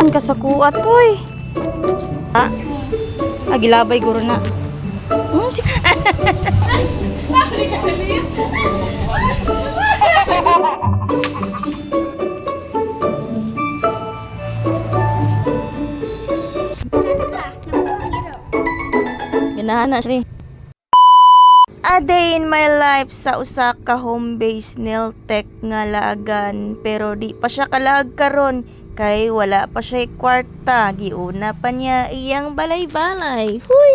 Ganahan ka sa kuat, toy. Ha? Agilabay guro na. Ganahan na siya. A day in my life sa usa ka home base nail tech nga laagan, pero di pa siya kalag karon kay wala pa siya kwarta, giuna pa niya iyang balay-balay. Huy.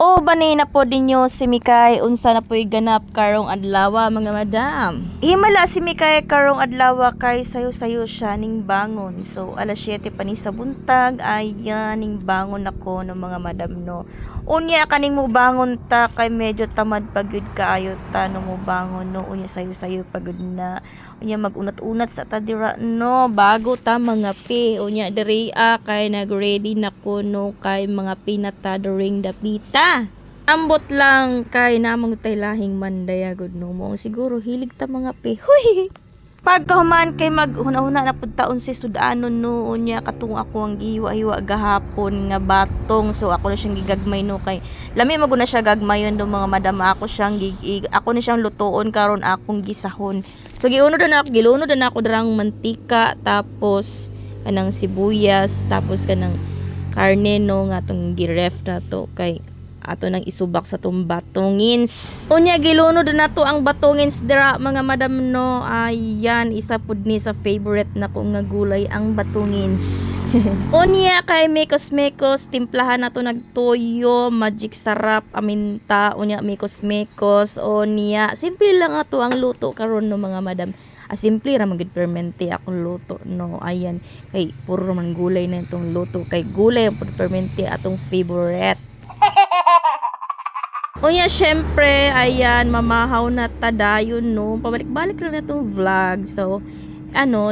O banay na po dinyo si Mikay unsa na po'y ganap karong adlaw mga madam. Himala si Mikay karong adlaw kay sayo-sayo siya ning bangon. So alas 7 pa ni sa buntag ayan ning bangon ako no mga madam no. Unya kaning mo bangon ta kay medyo tamad pagyud kaayo ta no mo bangon no. Unya sayo-sayo pagud na. Unya magunat-unat sa tadira no bago ta mga pi. Unya diri kay nag-ready na ko no kay mga pinata during the pita. Ambot lang kay namang tay lahing mandaya gud no mo siguro hilig ta mga pi. Huy. Pagkahuman kay maghuna-huna na pud taon si sudanon no unya katong ako ang gihiwa-hiwa gahapon nga batong so ako na siyang gigagmay no kay lami maguna siya gagmayon do mga madam ako ni siyang lutuon karon akong gisahon. So giunod na ako darang mantika tapos kanang sibuyas tapos kanang karne no nga tong giref na to kay ato nang isubak sa tong batongins. Unya gilunod na to ang batongins dira mga madam no. Ayan isa pud ni sa favorite na ko nga gulay ang batongins. Unya kay mekos timplahan na to nagtoyo, magic sarap, aminta, unya mekos. Unya simple lang ato ang luto karon no mga madam. Simple ra magid permente akong luto no. Ayan kay puro man gulay na itong luto kay gulay ang permente atong favorite. Unya syempre ayan mamahaw na tadayon no. Pabalik-balik lang na itong vlog. So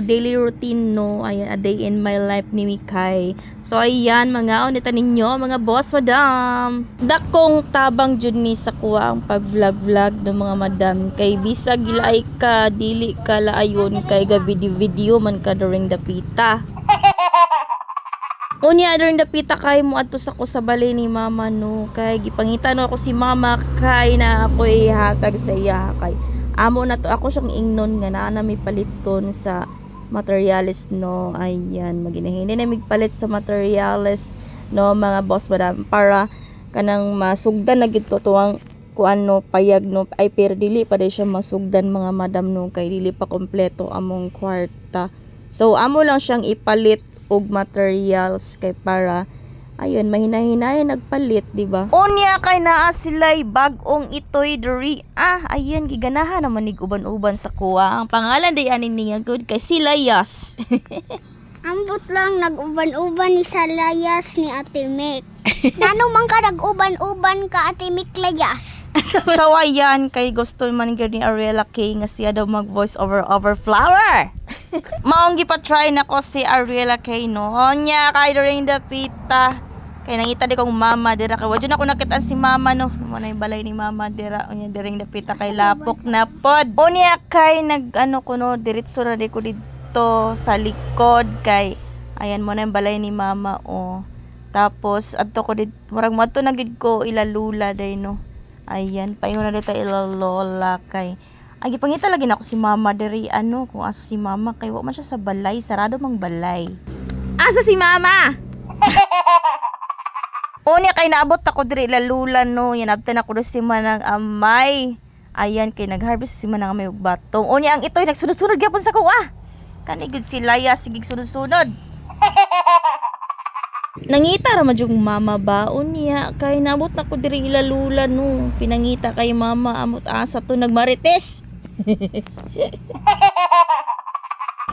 daily routine no. Ayan a day in my life ni Mikay. So ayan mga unita ninyo mga boss madam. Dakong tabang jud ni sa kuha ang pag-vlog no mga madam kay bisag gilay ka dili ka laayon kay ga video man ka during the pita. Unya during the pita kay mo adto sa ko sa balay ni mama no kay gipangita no ako si mama kay na ako'y hatag sa iya kay amo na to ako siyang ingnon nga naa may paliton sa materials no. Ayan maginahin na migpalit sa materials no mga boss madam para kanang masugdan na gid to tuwang kuan no payag no ay pero dili pa siya masugdan mga madam no kay dili pa kompleto among kwarta. So amo lang siyang ipalit og materials kay para ayun mahina-hinayan nagpalit di ba. Unya kay naa sila'y bag-ong itoy diri ayan giganahan naman nig uban-uban sa kuha. Ang pangalan day anin niya good kay Silayas. Ambot lang nag-uban-uban ni Salayas ni Ate Mek. Nano man ka nag-uban-uban ka Ate Mek Layas. So ayan kay gusto man gyud ni Ariela K nga siya daw mag voice over flower. Maong gipa-try na ko si Ariela K no. Nya kay during the pita kay nangita di kong mama dira kay wadyo na ko nakita si mama no. Manay balay ni mama dira unya during the pita kay lapok na pod. Unya kay nag ko no diretso na di ko dito sa likod kay ayan mo na yung balay ni mama tapos adto ko dit murag madto na gid ko ilalula day no. Ayan paingon na dito ilalola kay agi pangita lagi na ako si mama diri kung asa si mama kay wa man siya sa balay sarado mang balay. Asa si mama? Unya kay naabot ako diri ilalula no. Yan abtan ako do si manang amay. Ayan kay nagharvest si manang amay og batong. Unya ang itoy nagsunod-sunod gyapon sa kuha. Kani gud si Laya sigig sunod-sunod. Nangita ra man jud mama ba unya kay naabot ako diri ilalula no. Pinangita kay mama amot asa to nagmarites.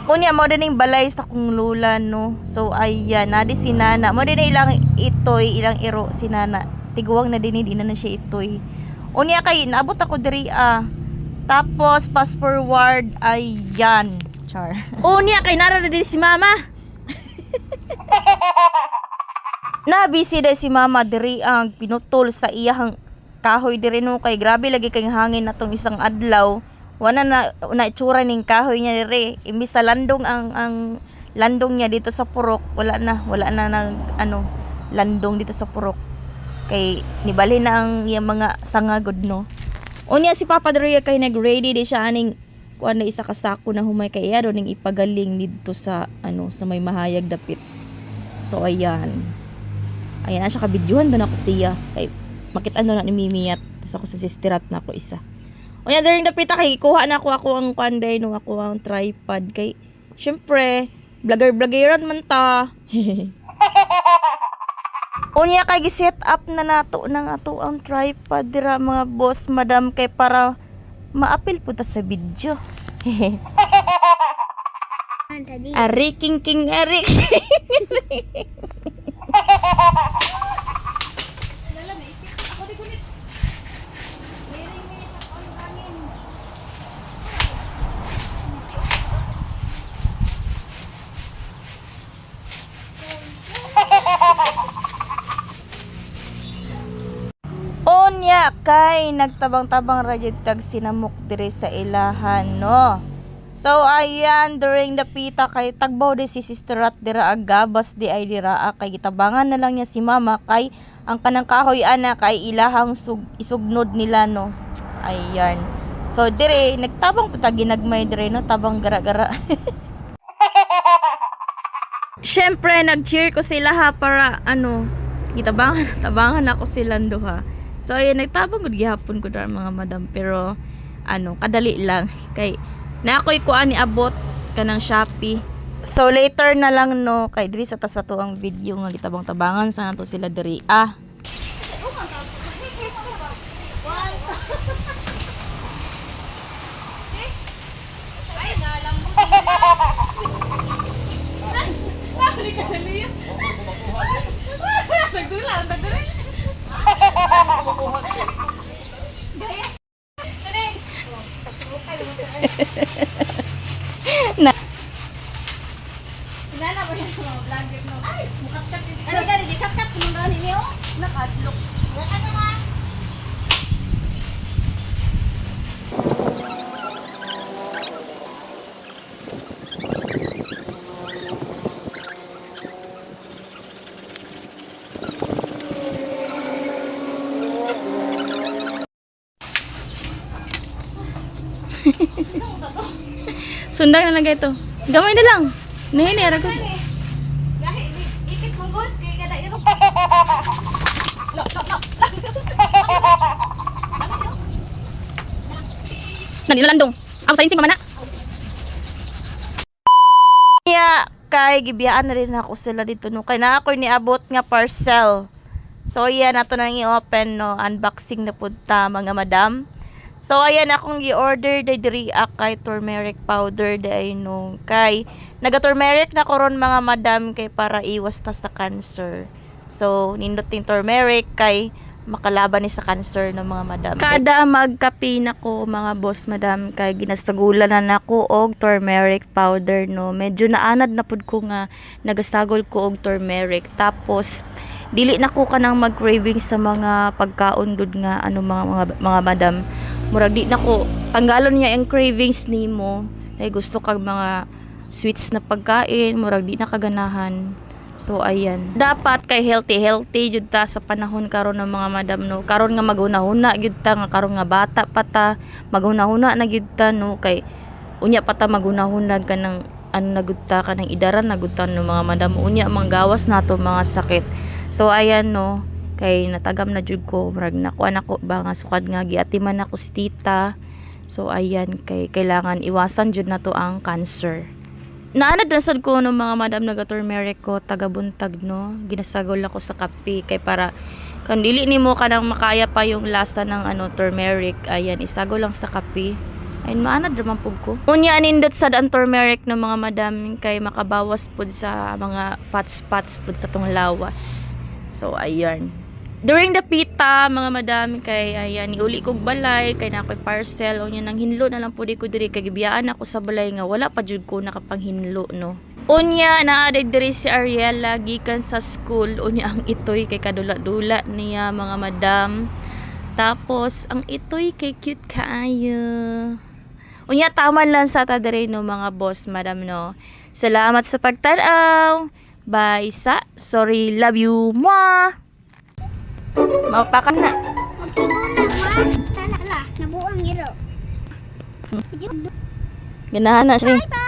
Unya mo din yung balay sa kong lula no. So ayan nadi si nana mo din ilang itoy ilang iro si nana tiguwang na din na siya itoy. Unya kay naabot ako diri tapos fast forward ayan char. Unya kay nara na din si mama. Na busy day si mama diri ang pinutol sa iyang kahoy diri no kay grabe lagi kay hangin natong isang adlaw. Wana na itsura ning kahoy niya diri imbis sa landong ang landong niya dito sa Purok, wala na nag landong dito sa Purok. Kay nibali na ang iyang mga sangagod no. Unya si Papa Dre kay nag-ready di siya aning kuan na isa ka sako na humay kay iya ning ipagaling dito sa sa may mahayag dapit. So ayan. Ayan na siya kabidyohan doon ako siya. Kay makita na ni Mimi at so ako sa sisterat na ako isa. Unya during dapit kay kuha na ako ang panday no ako ang tripod kay syempre vlogger-vloggeran man ta. Unya kay gi-set up na nato ng ato ang tripod dira mga boss madam kay para maapil po ta sa video. Ari king ari. Unya kay nagtabang-tabang radyo tag sinamok dire sa ilahan no. So ayan during the pita kay tagbaw di si Sister Rat dira agabas di ay dira kay gitabangan na lang niya si mama kay ang kanang kahoy ana kay ilahang isugnod nila no. Ayan. So dire nagtabang pud ginagmay dire no tabang gara-gara. Syempre nag-cheer ko sila ha para tabangan ako sila duha. So ayan nagtabang gud gihapon ko dar mga madam pero kadali lang kay na ako'y kuan ni abot kanang Shopee. So later na lang no kay diri sa to ang video nga gitabang-tabangan sana to sila diri. Na Nana ba yung mga vlogger no? Ay, mukhat-kat. Ano gani dikat-kat mo na ninyo? Nakadlok. Ano ma? Sundan na lang ito. Gamay na lang. Nahini ara ko. Ipit mo bud kay kada iro. Nani landong. Ang sayin si mama na. Kay gibiyaan na rin ako sila dito no. Kay na ako niabot nga parcel. So yan nato nang i-open no. Unboxing na pud ta mga madam. So ayan akong gi-order diri kay turmeric powder day no kay naga-turmeric na koron mga madam kay para iwas ta sa cancer. So nindot ting turmeric kay makalaban ni sa cancer ng mga madam. Kada magkape nako mga boss madam kay ginasagulan na nako og turmeric powder no. Medyo naanad na pud ko nga nagasagol ko og turmeric tapos dili na ko kanang mag-craving sa mga pagkaon gud nga mga madam. Murag di nako tanggalon niya ang cravings nimo. Ay gusto kag mga sweets na pagkain, murag di na kaganahan. So ayan. Dapat kay healthy jud ta sa panahon karon ng mga madam no. Karon nga maghuna-huna gyud ta nga karon nga bata pa ta, maghuna-huna na gyud ta no kay unya pa ta maghuna-huna kanang na gud ta kanang idaran na gud ta no mga madam unya manggawas nato mga sakit. So ayan no. Kay natagam na jud ko murag nakuan ako ba nga sukad nga giatiman ako si tita. So ayan kay kailangan iwasan jud nato ang cancer. Naanad na sad ko no mga madam naga turmeric ko tagabuntag no. Ginasagol ako sa kape kay para kan dili nimo kanang makaya pa yung lasa ng turmeric. Ayan isagol lang sa kape. Ayun maanad naman pud ko. Unya anindot sad ang turmeric ng mga madam kay makabawas pud sa mga fat spots pud sa tong lawas. So ayan. During the pita mga madam kay ayan niuli kog balay kay nakoy parcel unya nang hinlo na lang pud ko diri kay gibiyaan ako sa balay nga wala pa jud ko nakapanghinlo no. Unya naa diri si Ariela gikan sa school unya ang itoy kay kadula-dula niya mga madam. Tapos ang itoy kay cute kaayo. Unya taman lang sa ta diri no mga boss, madam no. Salamat sa pagtan-aw. Bye sa. Sorry, love you. Mwah. Mapakan na. Magtigulan, ma. Tala, nabuang giro. Ganahan na siya. Bye!